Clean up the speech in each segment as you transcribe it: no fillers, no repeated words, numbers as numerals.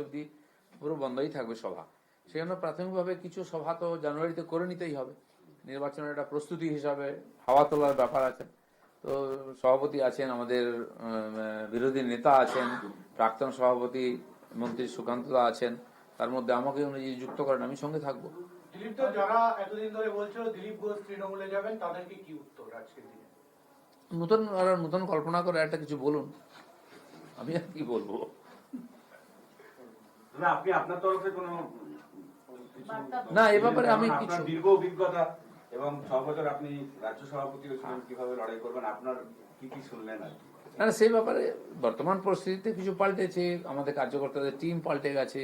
অবধি পুরো বন্ধই থাকবে সভা। সেজন্য প্রাথমিকভাবে কিছু সভা তো জানুয়ারিতে করে নিতেই হবে, নির্বাচনের একটা প্রস্তুতি হিসাবে হাওয়া তোলার ব্যাপার আছে। তো সভাপতি আছেন, আমাদের বিরোধী নেতা আছেন, প্রাক্তন সভাপতি মন্ত্রী সুকান্ত দা আছেন, তার মধ্যে আমাকে উনি যদি যুক্ত করেন আমি সঙ্গে থাকবো। দিলীপ দা, যারা এতদিন ধরে বলছিল দিলীপ ঘোষ তৃণমূলে যাবেন, তাদেরকে কি উত্তর আজকের দিনে? নতুন কল্পনা করে একটা কিছু বলুন, আমি আর কি বলবো। আপনি আপনার তরফে কোনো না, এ ব্যাপারে আমি কিছু দীর্ঘ অভিজ্ঞতা এবং 6 বছর আপনি রাজ্য সভাপতি ছিলেন, কিভাবে লড়াই করবেন, আপনার কি কি শুনলেন আর কি? না, সেই ব্যাপারে বর্তমান পরিস্থিতিতে কিছু পাল্টেছে, আমাদের কার্যকর্তাদের টিম পাল্টে গেছে,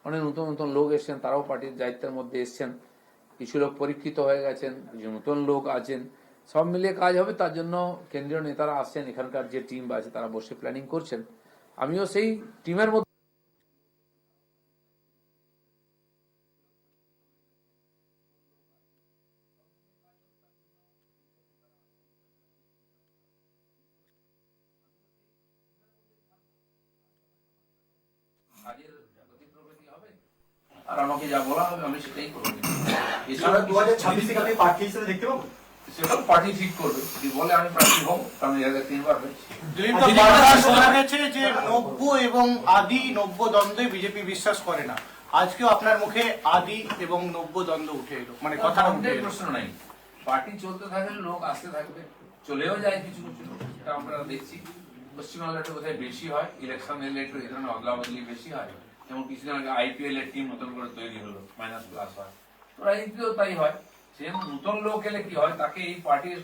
অনেক নতুন নতুন লোক এসছেন, তারাও পার্টির দায়িত্বের মধ্যে এসছেন, কিছু লোক পরীক্ষিত হয়ে গেছেন, কিছু নতুন লোক আছেন, সব মিলিয়ে কাজ হবে। তার জন্য কেন্দ্রীয় নেতারা আসছেন, এখানকার যে টিম আছে তারা বসে প্ল্যানিং করছেন, আমিও সেই টিমের মধ্যে। আর আমাকে যা বলা হবে আমি সেটাই করবো। এছাড়া 2026 থেকে আপনি প্রার্থী হিসেবে দেখতে পাবো, সেটা পার্টি ঠিক করবে, যদি বলে আমি প্রার্থী হব, কারণ এর আগে 3 বার হয়েছে। শোনা গেছে যে নব্য এবং আদি নব্য দ্বন্দ্বে বিজেপি বিশ্বাস করে না। আজকেও আপনার মুখে আদি এবং নব্য দ্বন্দ্ব উঠে এলো, মানে কথা প্রশ্ন নাই, পার্টি চলতে থাকলে লোক আসতে থাকবে, চলেও যায় কিছু কিছু লোক, সেটা আমরা দেখছি। পশ্চিমবাংলায় একটু কোথায় বেশি হয়, ইলেকশন এলে একটু এই ধরনের অদলা বদলি বেশি হয়, যেমন কিছুদিন আগে IPL এর টিম নতুন করে তৈরি হলো, মাইনাস প্লাস হয়, তো রাজনীতিও তাই হয়। সে নতুন লোক এলে কি হয়, তাকে এই পার্টির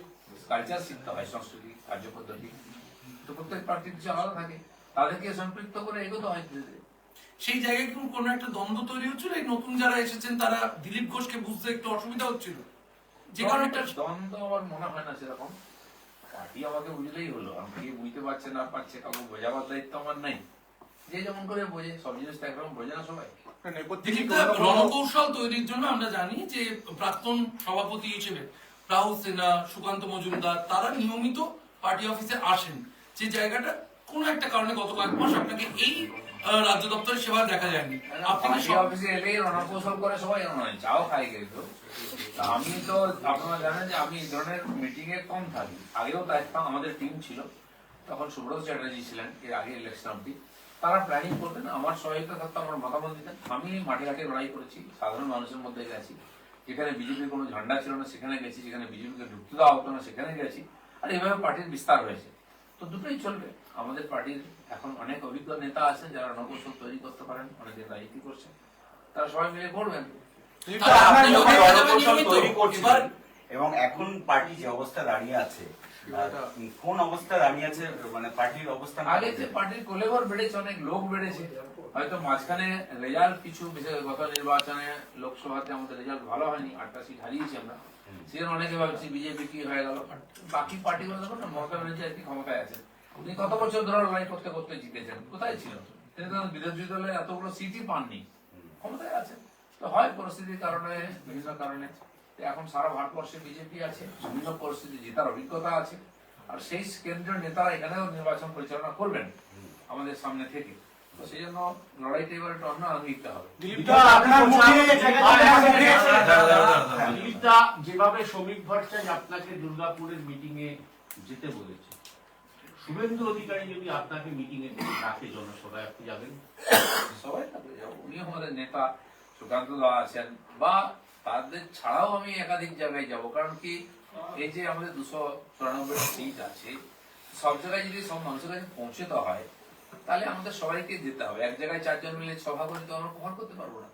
কালচার শিখতে হয়, সংস্কৃতি, কার্যপদ্ধতি, তো প্রত্যেক পার্টির কিছু আলাদা থাকে, তাদেরকে সম্পৃক্ত করে এগোতে হয় ধীরে ধীরে। সেই জায়গায় কি কোনো একটা দ্বন্দ্ব তৈরি হচ্ছিল? এই নতুন যারা এসেছেন তারা দিলীপ ঘোষকে বুঝতে একটু অসুবিধা হচ্ছিল, যে কারণে একটা দ্বন্দ্ব আমার মনে হয় না সেরকম। পার্টি আমাকে বুঝলেই হলো, আমি বুঝতে পারছে না পারছে, কাউকে বোঝাবার দায়িত্ব আমার নাই, যে যেমন করে বোঝে, সব জিনিস তো একরকম বোঝে না সবাই। রণকৌশল তৈরির জন্য আমরা জানি যে প্রাক্তন সভাপতি হিসেবে রাহুল সিনহা, সুকান্ত মজুমদার তারা নিয়মিত পার্টি অফিসে আসেন, যে জায়গাটা কোন একটা কারণে গত কয়েক মাস আপনাকে এই রাজ্য দপ্তরের সেবায় দেখা যায়নি। আপনি অফিসে এলেই রণকৌশল করে সবাই, চাও খাই কিন্তু আমি তো, আপনারা জানেন যে আমি এই ধরনের মিটিং এ কম থাকি, আগেও থাকতাম, আমাদের টিম ছিল, তখন সুব্রত চ্যাটার্জি ছিলেন এর আগে ইলেকশন অব্দি, তারা প্ল্যানিং করতেন, আমার সহায়তা থাকতো, আমার মতামত দিতেন। আমি মাঠে ঘাটে লড়াই করেছি, সাধারণ মানুষের মধ্যে গেছি, যেখানে বিজেপির কোনো ঝান্ডা ছিল না সেখানে গেছি, যেখানে বিজেপিকে ঢুকতে দেওয়া হতো না সেখানে গেছি, আর এইভাবে পার্টির বিস্তার হয়েছে। তো দুটোই চলবে। আমাদের পার্টির এখন অনেক অভিজ্ঞ নেতা আছেন যারা রণকৌশল তৈরি করতে পারেন, অনেকদিন রাজনীতি করছেন, তারা সবাই মিলে করবেন। এবং এখন পার্টি যে অবস্থা দাঁড়িয়ে আছে, কোন অবস্থা দাঁড়িয়ে আছে, মানে পার্টির অবস্থা? আগে যে পার্টির কোলেবর বেড়েছে, অনেক লোক বেড়েছে, হয়তো মাঝখানে রেজাল্ট কিছু, বিশেষ গত নির্বাচনে লোকসভাতে আমাদের রেজাল্ট ভালো হয়নি, 8টা সিট হারিয়েছি আমরা, সেজন্য অনেকে ভাবছি বিজেপি কি হয়ে গেল। বাকি পার্টিগুলো দেখো না, মমতা ব্যানার্জি আর কি ক্ষমতায় আছেন, উনি কত বছর ধরে লড়াই করতে করতে জিতেছেন, কোথায় ছিল তিনি? তখন বিরোধী দলে এতগুলো সিটই পাননি, ক্ষমতায় আছেন। তো হয় পরিস্থিতির কারণে, বিভিন্ন কারণে এখন সারা ভারতবর্ষে বিজেপি আছে, বিভিন্ন পরিস্থিতি জেতার অভিজ্ঞতা আছে, আর সেই কেন্দ্রীয় নেতারা এখানেও নির্বাচন পরিচালনা করবেন আমাদের সামনে থেকে, তো সেই জন্য লড়াইটা এবার একটু অন্য আঙ্গিকটা হবে। যেভাবে শ্রমিক ভট্টাচার্য আপনাকে দুর্গাপুরের মিটিং এ যেতে বলেছে, শুভেন্দু অধিকারী যদি আপনাকে মিটিং এ ডাকে জনসভায়, আপনি যাবেন? সবাই যাবো, উনি আমাদের নেতা, সুকান্ত দা আছেন, বা তাদের ছাড়াও আমি একাধিক জায়গায় যাব, কারণ কি এই যে আমাদের 294 সিট আছে, সব জায়গায় যদি সব মানুষের কাছে পৌঁছতে হয়, তাহলে আমাদের সবাইকে যেতে হবে। এক জায়গায় 4 জন মিলে সভা করে তো আমরা কভার করতে পারবো না,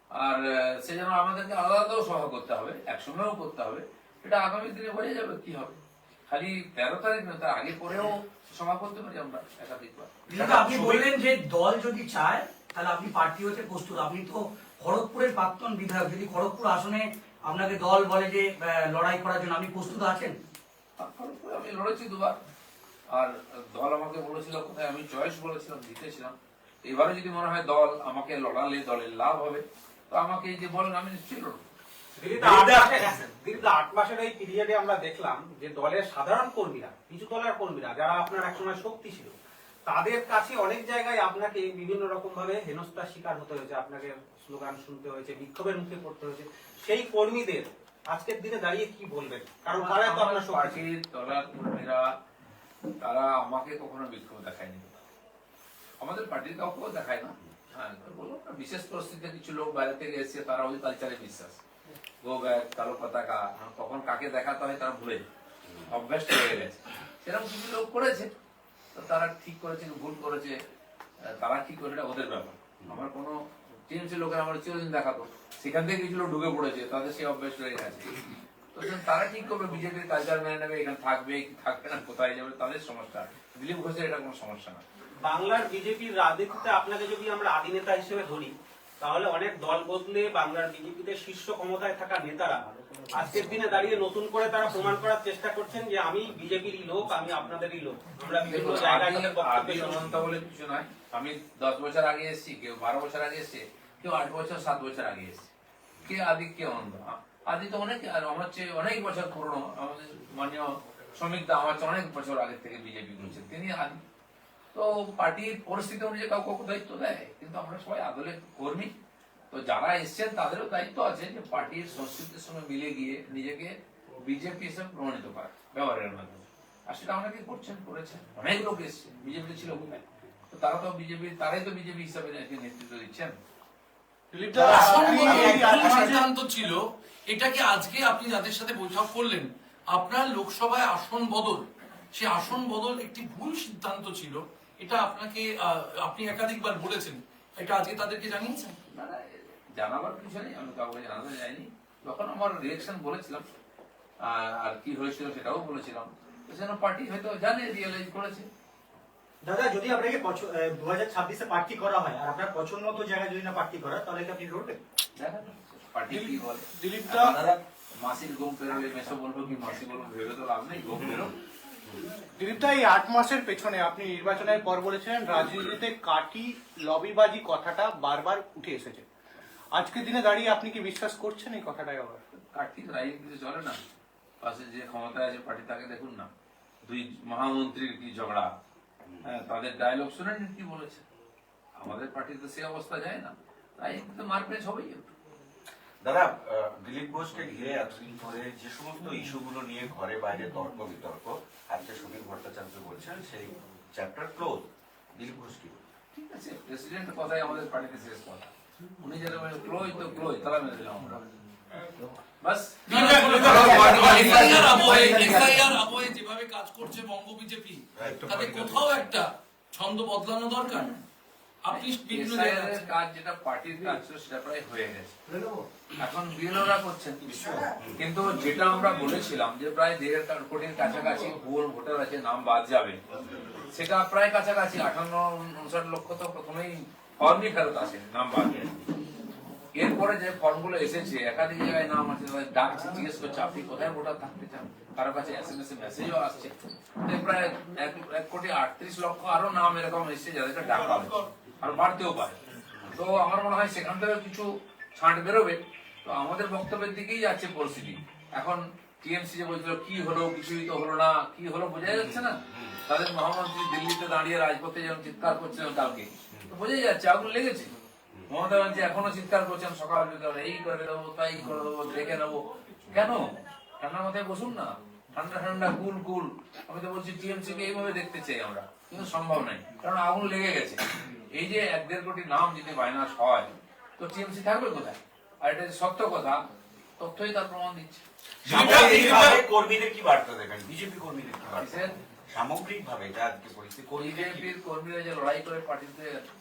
আর সেজন্য আমাদেরকে আলাদা আলাদাও সভা করতে হবে, একসঙ্গেও করতে হবে। এটা আগামী দিনে বোঝা যাবে কি হবে। খালি 13 তারিখ নয়, তার আগে পরেও সভা করতে পারি আমরা একাধিকবার। আপনি বললেন যে দল যদি চায় তাহলে আপনি প্রার্থী হতে প্রস্তুত। আপনি তো খড়গপুরের প্রাক্তন বিধায়ক, যদি খড়গপুর আসনে আপনাকে দল বলে যে লড়াই করার জন্য, আপনি প্রস্তুত আছেন? খড়গপুরে আমি লড়েছি 2 বার, আর দল আমাকে বলেছিল কোথায়, আমি চয়েস বলেছিলাম, জিতেছিলাম। এবারে যদি মনে হয় দল আমাকে লড়ালে দলের লাভ হবে, তো আমাকে এই যে বলেন আমি নিশ্চয়ই লড়বো। 8 মাসের এই পিরিয়ডে আমরা দেখলাম যে দলের সাধারণ কর্মীরা, কিছু দলের কর্মীরা যারা আপনার একসময় শক্তি ছিল, তাদের কাছে অনেক জায়গায় আপনাকে বিভিন্ন রকম ভাবে হেনস্থার শিকার হতে হয়েছে, আপনাকে স্লোগান শুনতে হয়েছে, বিক্ষোভের মুখে পড়তে হয়েছে। সেই কর্মীদের আজকের দিনে দাঁড়িয়ে কি বলবেন? কারণ তারাই তো আপনার শক্তি। পার্টির তলার কর্মীরা তারা আমাকে কখনো বিক্ষোভ দেখায়নি, আমাদের পার্টির কাউকেও দেখায় না। হ্যাঁ, বললাম না, বিশেষ পরিস্থিতিতে কিছু লোক বাইরে থেকে এসে তারা ওই কালচারে বিশ্বাস, গো ব্যাগ, কালো পতাকা, কখন কাকে দেখাতে হয় তারা ভুলে যায়, অভ্যাস হয়ে গেছে। সেরকম কিছু লোক করেছে, তো তারা ঠিক করেছে কি ভুল করেছে, তারা কি করে এটা ওদের ব্যাপার। আমার কোনো টিএমসি লোকের আমার চিরদিন দেখাতো, সেখান থেকে কিছু লোক ঢুকে পড়েছে, তাদের সেই অভ্যাস হয়ে গেছে। তো তারা ঠিক করবে, বিজেপির কালচার মেনে নেবে, এখানে থাকবে কি থাকবে না, কোথায় যাবে, তাদের সমস্যা। দিলীপ ঘোষের এটা কোনো সমস্যা না। বাংলার বিজেপির রাজনীতিতে আপনাকে যদি আমরা আদি নেতা হিসেবে ধরি, তাহলে অনেক দল বদলে বাংলার বিজেপিতে শীর্ষ ক্ষমতায় থাকা নেতারা আজকের দিনে দাঁড়িয়ে নতুন করে তারা প্রমাণ করার চেষ্টা করছেন যে আমি বিজেপিরই লোক, আমি আপনাদেরই লোক। আমরা বিভিন্ন জায়গায় তাদের বক্তব্য আদি অনন্ত বলে কিছু নয়। আমি 10 বছর আগে এসেছি, কেউ 12 বছর আগে এসছে, কেউ 8 বছর 7 বছর আগে এসছে। কে আদি কে অনন্ত? আদি তো অনেক, আর আমার চেয়ে অনেক বছর পুরনো। আমাদের মাননীয় শ্রমিক দা আমার চেয়ে অনেক বছর আগে থেকে বিজেপি করছেন, তিনি আদি। তো পার্টির পরিস্থিতি অনুযায়ী কাউকে দায়িত্ব দেয়, কিন্তু আমরা সবাই আদলের কর্মী। তো যারা এসছেন তাদেরও দায়িত্ব আছে যে পার্টির সংস্কৃতির সঙ্গে মিলে গিয়ে নিজেকে বিজেপি হিসেবে প্রমাণিত করা ব্যবহারের মাধ্যমে। আর সেটা অনেকে করছেন, করেছেন, অনেক লোক এসছে। বিজেপি ছিল কোথায়? তো তারা তো বিজেপি, তারাই তো বিজেপি হিসাবে নেতৃত্ব দিচ্ছেন। সিদ্ধান্ত ছিল এটা কি আজকে আপনি যাদের সাথে বৈঠক করলেন, আপনার লোকসভায় আসন বদল, সে আসন বদল একটি ভুল সিদ্ধান্ত ছিল, এটা আপনাকে আপনি একাধিকবার বলেছেন, এটা আজকে তাদেরকে জানিয়েছেন? না না, জানাবার কিছু নেই, আমি কাউকে জানাতে যাইনি। যখন আমার রিয়েকশন বলেছিলাম আর কি হয়েছিল সেটাও বলেছিলাম, তো সেন পার্টি হয়তো জানে, রিয়েলাইজ করেছে। দাদা, যদি আপনাকে 2026-এ প্রার্থী করা হয় আর আপনার পছন্দ মতো জায়গায় যদি না প্রার্থী করা, তাহলে কি আপনি লড়বেন? দেখেন পার্টি কি বলে। দিলীপ দা, মাসির ঘুম পেরোলে মেসো বলবো কি মাসি বলবো, ভেবে তো লাভ নেই, ঘুম পেরো। দিলীপ দা, এই 8 মাসের পেছনে আপনি নির্বাচনের পর বলেছিলেন রাজনীতিতে কাটি লবিবাজি কথাটা বারবার উঠে এসেছে। আজকের দিনে দাঁড়িয়ে আপনি কি বিশ্বাস করছেন এই কথাটাই? আবার কাটি রাজনীতিতে চলে না, পাশে যে ক্ষমতায় আছে পার্টি তাকে দেখুন না, 2 মহামন্ত্রীর কি ঝগড়া, হ্যাঁ, তাদের ডায়লগ শুনেন কি বলেছে। আমাদের পার্টিতে সে অবস্থা যায় না, তাই তো মারপেচ হবেই। দাদা, দিলীপ ঘোষকে ঘিরে এতদিন ধরে যে সমস্ত ইস্যুগুলো নিয়ে ঘরে বাইরে তর্ক বিতর্ক, আজকে সমীর ভট্টাচার্য বলছেন সেই চ্যাপ্টার ক্লোজ। দিলীপ ঘোষ কি? ঠিক আছে, প্রেসিডেন্টের কথাই আমাদের পার্টিতে শেষ কথা। উনি যেটা ক্লোজ তো ক্লোজ, তারা মেনে দিলাম আমরা, বাস। এসআইআর আবহে যেভাবে কাজ করছে বঙ্গ বিজেপি, তাতে কোথাও একটা ছন্দ বদলানো দরকার। আপনি বিভিন্ন জায়গায় কাজ যেটা পার্টির কাজ ছিল সেটা প্রায় হয়ে গেছে, এখন বিএলওরা করছেন। কিন্তু যেটা আমরা বলেছিলাম যে প্রায় 1.5 কোটির কাছাকাছি ভুয়ো ভোটার আছে, নাম বাদ যাবে, সেটা প্রায় কাছাকাছি 58-59 লক্ষ তো প্রথমেই ফর্মই ফেরত আসে, নাম বাদ যায়। এরপরে যে ফর্মগুলো এসেছে, একাধিক জায়গায় নাম আছে, তাদের ডাকছে, জিজ্ঞেস করছে আপনি কোথায় ভোটার থাকতে চান, কারো কাছে SMS এ মেসেজও আসছে। প্রায় 1,38,00,000 আরো নাম এরকম এসেছে যাদেরকে ডাকা হয়েছে, আর বাড়তেও পারে। তো আমার মনে হয় সেখান থেকে কিছু ছাঁট বেরোবে। তো আমাদের বক্তব্যের দিকেই যাচ্ছে পরিস্থিতি। এখন টিএমসি যে বলছিল কি হলো, কিছুই তো হলো না, কি হলো বোঝা যাচ্ছে না। তাদের মহামন্ত্রী দিল্লিতে দাঁড়িয়ে রাজপথে যেমন চিৎকার করছিলেন কালকে, তো বোঝাই যাচ্ছে আগুন লেগেছে। মমতা ব্যানার্জি এখনো চিৎকার করছেন সকাল বিকাল, এই করে দেবো, তাই করে দেবো, দেখে নেবো। কেন? ঠান্ডা মাথায় বসুন না, ঠান্ডা ঠান্ডা কুল কুল। আমি তো বলছি টিএমসি কে এইভাবে দেখতে চাই আমরা, কিন্তু সম্ভব নাই, কারণ আগুন লেগে গেছে। এই যে 1.5 কোটি নাম যদি মাইনাস হয়, তো টিএমসি থাকবে কোথায়? আর এটা যে সত্য কথা, তথ্যই তার প্রমাণ দিচ্ছে। সামগ্রিকভাবে কর্মীদের কি বার্তা দেবেন? বিজেপি কর্মীদের কি বার্তা? কিসের? সামগ্রিকভাবে যা আজকে পরিস্থিতি, বিজেপির কর্মীরা যে লড়াই করে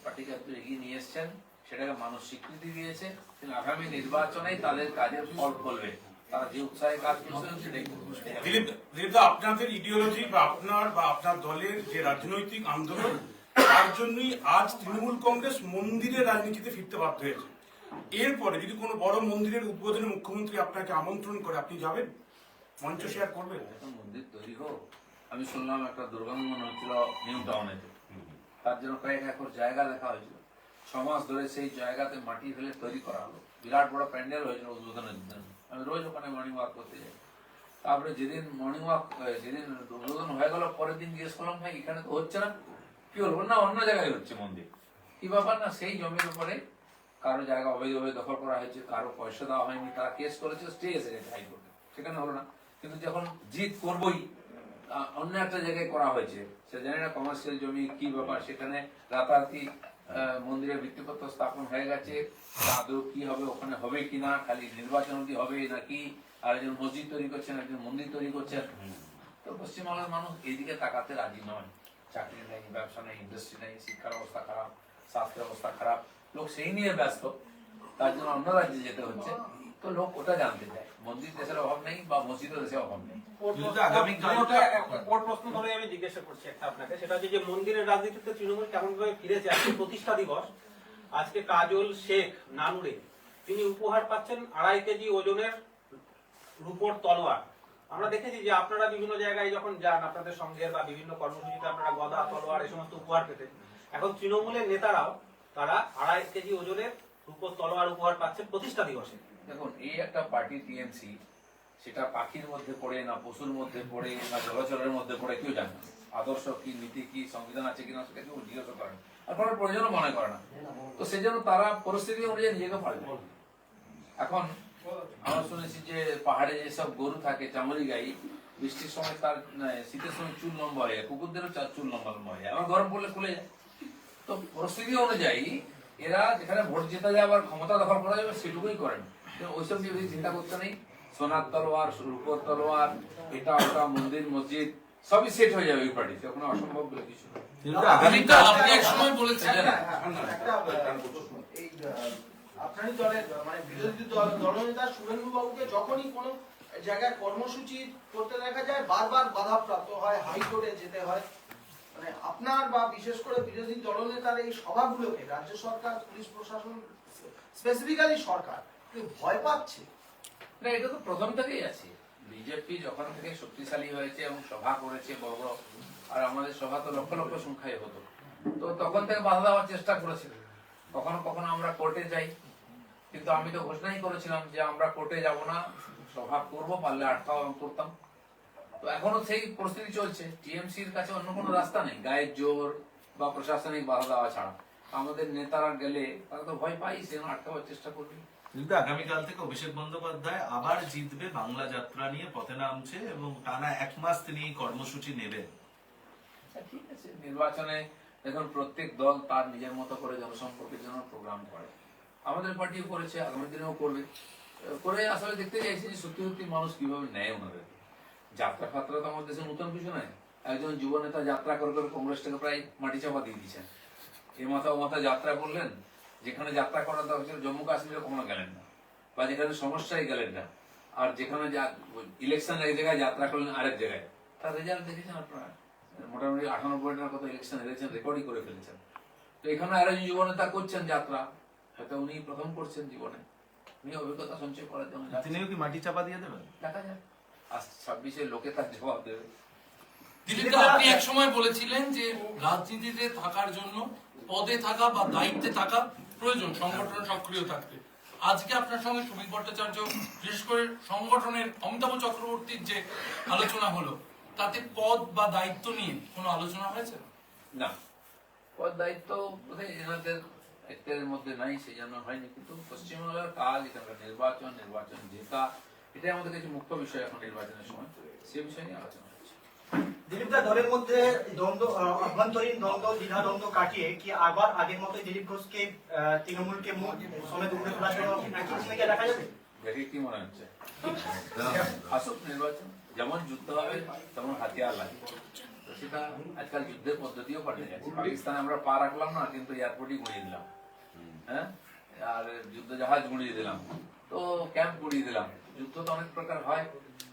পার্টিকে এত এগিয়ে নিয়ে এসছেন, সেটাকে মানুষ স্বীকৃতি দিয়েছে। কিন্তু আগামী নির্বাচনেই তাদের কাজের ফল ফলবে, তারা যে উৎসাহে কাজ করছেন সেটাই করবে। দিলীপ, আপনাদের ইডিওলজি বা আপনার দলের যে রাজনৈতিক আন্দোলন, তার জন্যই আজ তৃণমূল কংগ্রেস মন্দিরের রাজনীতিতে ফিরতে বাধ্য হয়েছে। এরপরে যদি কোনো বড় মন্দিরের উদ্বোধনে মুখ্যমন্ত্রী আপনাকে আমন্ত্রণ করে, আপনি যাবেন? মঞ্চ শেয়ার করবেন? মন্দির তৈরি হোক। আমি শুনলাম একটা দুর্গন্ধ মনে হচ্ছিল নিউ টাউনেতে, তার জন্য কয়েক একর জায়গা দেখা হয়েছিল। 6 মাস ধরে সেই জায়গাতে মাটি ফেলে তৈরি করা হলো, বিরাট বড় প্যান্ডেল হয়েছিল উদ্বোধনের জন্য। আমি রোজ ওখানে মর্নিং ওয়াক করতে যাই। তারপরে যেদিন মর্নিং ওয়াক, যেদিন উদ্বোধন হয়ে গেল, পরের দিন জিজ্ঞেস করলাম ভাই এখানে তো হচ্ছে না, কি বলবো না অন্য জায়গায় হচ্ছে মন্দির কি ব্যাপার না সেই জমির উপরে কারো জায়গা অবৈধভাবে দখল করা হয়েছে কারো পয়সা দেওয়া হয়নি তারা কেস করেছে স্টে এসে গেছে হাইকোর্টে সেখানে হলো না কিন্তু যখন জিত করবই অন্য একটা জায়গায় করা হয়েছে সে জানি না কমার্শিয়াল জমি কি ব্যাপার সেখানে রাতারাতি মন্দিরের ভিত্তিপত্র স্থাপন হয়ে গেছে আদৌ কি হবে ওখানে হবে কিনা খালি নির্বাচন কি হবে নাকি আর একজন মসজিদ তৈরি করছেন একজন মন্দির তৈরি করছেন তো পশ্চিমবাংলার মানুষ এইদিকে তাকাতে রাজি নয় চাকরি নেই ব্যবসা নেই ইন্ডাস্ট্রি নেই শিক্ষার অবস্থা খারাপ স্বাস্থ্য অবস্থা খারাপ লোক সেই নিয়ে ব্যস্ত তার জন্য অন্য রাজ্যে যেতে হচ্ছে তো লোক ওটা জানতে চায় মন্দির দেশের অভাব নেই বা মসজিদও দেশের অভাব নেই ওর প্রশ্ন ধরে আমি জিজ্ঞাসা করছি একটা আপনাকে সেটা হচ্ছে যে মন্দিরের রাজনীতিতে তৃণমূল কেমন ভাবে ফিরেছে আজকে প্রতিষ্ঠা দিবস আজকে কাজল শেখ নানুরে তিনি উপহার পাচ্ছেন 2.5 কেজি ওজনের রূপোর তলোয়ার আমরা দেখেছি যে আপনারা বিভিন্ন জায়গায় যখন যান আপনাদের সঙ্গে বা বিভিন্ন কর্মসূচিতে আপনারা গদা তলোয়ার এই সমস্ত উপহার পেতেন এখন তৃণমূলের নেতারাও তারা 2.5 কেজি ওজনের রূপোর তলোয়ার উপহার পাচ্ছেন প্রতিষ্ঠা দিবসে দেখুন এই একটা পার্টি টিএমসি সেটা পাখির মধ্যে পড়ে না পশুর মধ্যে পড়ে না জলচরের মধ্যে পড়ে কেউ জানে না আদর্শ কি নীতি কি সংবিধান আছে কিনা সেটা কেউ জিজ্ঞাসা করে না আর করার প্রয়োজনও মনে করে না তো সেই জন্য তারা পরিস্থিতি অনুযায়ী নিজেকে পারবে এখন আমরা শুনেছি যে পাহাড়ে যেসব গরু থাকে চামড়ি গাই বৃষ্টির সময় তার শীতের সময় চুল লম্বা হয়ে যায় কুকুরদেরও চুল লম্বা হয়ে যায় আবার গরম পড়লে খুলে যায় তো পরিস্থিতি অনুযায়ী এরা যেখানে ভোট জেতা যায় আবার ক্ষমতা দখল করা যাবে সেটুকুই করেন ওইসব নিয়ে বেশি চিন্তা করতে নেই সোনার তলোয়ার রূপোর তলোয়ার এটা ওটা মন্দির মসজিদ সবই সেট হয়ে যাবে ওই পার্টিতে ওখানে অসম্ভব বলে কিছু নেই আপনি এক সময় বলেছিলেন আপনারই দলের মানে বিরোধী দলনেতা শুভেন্দু বাবুকে যখনই কোনো জায়গায় কর্মসূচি করতে দেখা যায় বারবার বাধাপ্রাপ্ত হয় হাইকোর্টে যেতে হয় মানে আপনার বা বিশেষ করে বিরোধী দলনেতার এই সভাগুলোকে রাজ্য সরকার পুলিশ প্রশাসন স্পেসিফিক্যালি সরকার ভয় পাচ্ছে না এটা তো প্রথম থেকেই আছে বিজেপি যখন থেকে শক্তিশালী হয়েছে এবং সভা করেছে বড় বড় আর আমাদের সভা তো লক্ষ লক্ষ সংখ্যায় হতো তো তখন থেকে বাধা দেওয়ার চেষ্টা করেছিল কখনো কখনো আমরা কোর্টে যাই কিন্তু আমি তো ঘোষণাই করেছিলাম যে আমরা কোর্টে যাব না সভা করবো পারলে আটকাও করতাম তো এখনো সেই পরিস্থিতি চলছে টিএমসির কাছে অন্য কোনো রাস্তা নেই গায়ের জোর বা প্রশাসনিক বাধা দেওয়া ছাড়া আমাদের নেতারা গেলে তারা তো ভয় পাই সে আটকাবার চেষ্টা করবে কিন্তু আগামীকাল থেকে অভিষেক বন্দ্যোপাধ্যায় আবার জিতবে বাংলা যাত্রা নিয়ে পথে নামছে এবং টানা 1 মাস তিনি কর্মসূচি নেবেন ঠিক আছে নির্বাচনে দেখুন প্রত্যেক দল তার নিজের মতো করে জনসম্পর্কের জন্য প্রোগ্রাম করে আমাদের পার্টিও করেছে আগামী দিনেও করবে করে আসলে দেখতে চাইছি যে সত্যি সত্যি মানুষ কিভাবে নেয় ওনাদের যাত্রা ফাত্রা তো আমাদের দেশে নতুন কিছু নয় একজন যুব নেতা যাত্রা করে করে কংগ্রেসটাকে প্রায় মাটি চাপা দিয়ে দিচ্ছেন এ মাথা ও মাথা যাত্রা করলেন যেখানে যাত্রা করার দরকার জম্মু কাশ্মীরে কখনো গেলেন না বা যেখানে সমস্যায় গেলেন না আর যেখানে ইলেকশন এক জায়গায় যাত্রা করলেন আরেক জায়গায় তার রেজাল্ট দেখেছেন আপনারা মোটামুটি 98টার কত ইলেকশন হেরেছেন রেকর্ডই করে ফেলেছেন তো এখানে আরো যুব নেতা করছেন যাত্রা হয়তো উনি প্রথম করছেন জীবনে উনি অভিজ্ঞতা সঞ্চয় করার জন্য তিনিও কি মাটি চাপা দিয়ে দেবেন দেখা যাক আজ 26-এ লোকে তার জবাব দেবে দিলীপ আপনি এক সময় বলেছিলেন যে রাজনীতিতে থাকার জন্য পদে থাকা বা দায়িত্বে থাকা প্রয়োজন সংগঠনে সক্রিয় থাকতে আজকে আপনার সঙ্গে সুমিত ভট্টাচার্য বিশেষ করে সংগঠনের অমিতাভ চক্রবর্তীর যে আলোচনা হলো তাতে পদ বা দায়িত্ব নিয়ে কোনো আলোচনা হয়েছে না পদ দায়িত্ব বোধহয় এনাদের এর মধ্যে নাই সেই জন্য হয়নি কিন্তু পশ্চিমবাংলার কাজ এখানকার নির্বাচন জেতা এটাই আমাদের কাছে মুখ্য বিষয় এখন নির্বাচনের সময় সে বিষয় নিয়ে আলোচনা হচ্ছে দিলীপদা দলের মধ্যে দ্বন্দ্ব অভ্যন্তরীণ দ্বন্দ্ব দ্বিধা দ্বন্দ্ব কাটিয়ে কি আবার আগের মতো দিলীপ ঘোষকে তৃণমূলকে মুখ সমেত উঠে তোলার জন্য একই ভূমিকা দেখা যাবে দেখে কি মনে হচ্ছে আসুক নির্বাচন যেমন যুদ্ধ হবে তেমন হাতিয়ার লাগে তো সেটা আজকাল যুদ্ধের পদ্ধতিও পাল্টে গেছে পাকিস্তানে আমরা পা রাখলাম না কিন্তু এয়ারপোর্টই গুঁড়িয়ে দিলাম হ্যাঁ আর যুদ্ধ জাহাজ গুঁড়িয়ে দিলাম তো ক্যাম্প গুঁড়িয়ে দিলাম যুদ্ধ তো অনেক প্রকার হয়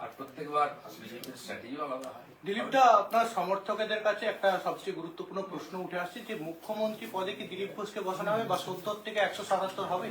আর প্রত্যেকবার বিজেপির স্ট্র্যাটেজিও আলাদা হয় দিলীপদা আপনার সমর্থকদের কাছে একটা সবচেয়ে গুরুত্বপূর্ণ প্রশ্ন উঠে আসছে যে মুখ্যমন্ত্রী পদে কি দিলীপ ঘোষকে বসানো হবে বা 70 থেকে 177 হবে